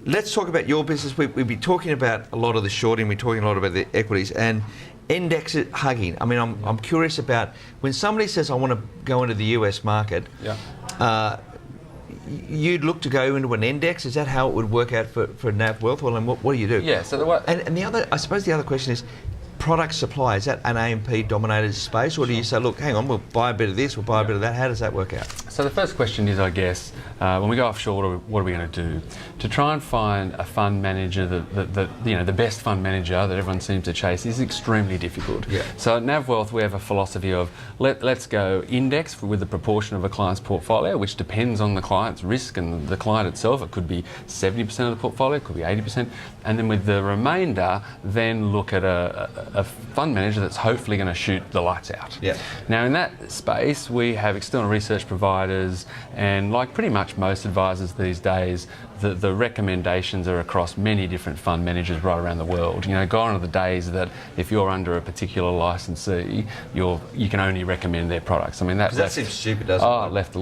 let's talk about your business. We've been talking about a lot of the shorting, we're talking a lot about the equities and index hugging. I mean, I'm curious about when somebody says, I want to go into the US market, you'd look to go into an index. Is that how it would work out for Navwealth? Well, and what do you do? Yeah, so and the other, I suppose the other question is, product supply, is that an AMP dominated space, or do you say, look, hang on, we'll buy a bit of this, we'll buy a bit of that? How does that work out? So the first question is, I guess, when we go offshore, what are we going to do? To try and find a fund manager that the best fund manager that everyone seems to chase is extremely difficult. Yeah. So at Navwealth, we have a philosophy of let's go index with the proportion of a client's portfolio, which depends on the client's risk and the client itself. It could be 70% of the portfolio, it could be 80%, and then with the remainder, then look at a fund manager that's hopefully going to shoot the lights out. Yeah. Now in that space, we have external research providers, and like pretty much most advisors these days, the recommendations are across many different fund managers right around the world. You know, gone are the days that if you're under a particular licensee, you can only recommend their products. I mean, that seems stupid, doesn't it? Oh, it left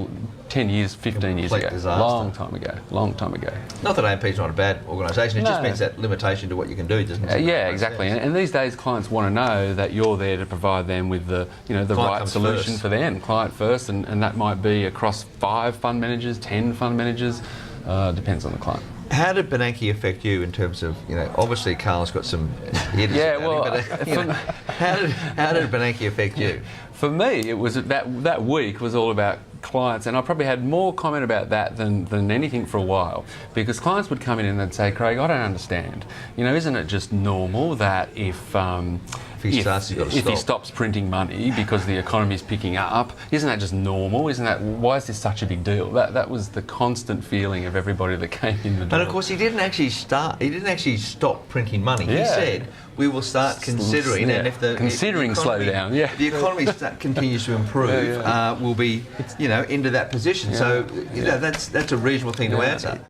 10 years, 15 years ago. Disaster. Long time ago. Not that AMP's not a bad organisation, it just means that limitation to what you can do, doesn't it? Yeah, exactly. And these days, clients want to know that you're there to provide them with the right solution first. for them, client first, and that might be across 5 fund managers, 10 fund managers. Depends on the client. How did Bernanke affect you in terms of, obviously Carl's got some idiots about him, but how did Bernanke affect you? For me, it was that week was all about clients, and I probably had more comment about that than anything for a while, because clients would come in and they'd say, Craig, I don't understand. Isn't it just normal that if he stops printing money because the economy's picking up, isn't that just normal? Why is this such a big deal? That was the constant feeling of everybody that came in the door. And of course, he didn't actually stop printing money. Yeah. He said, we will start considering, and if the slowdown, the economy continues to improve, we'll be, into that position. Yeah. So that's a reasonable thing to answer.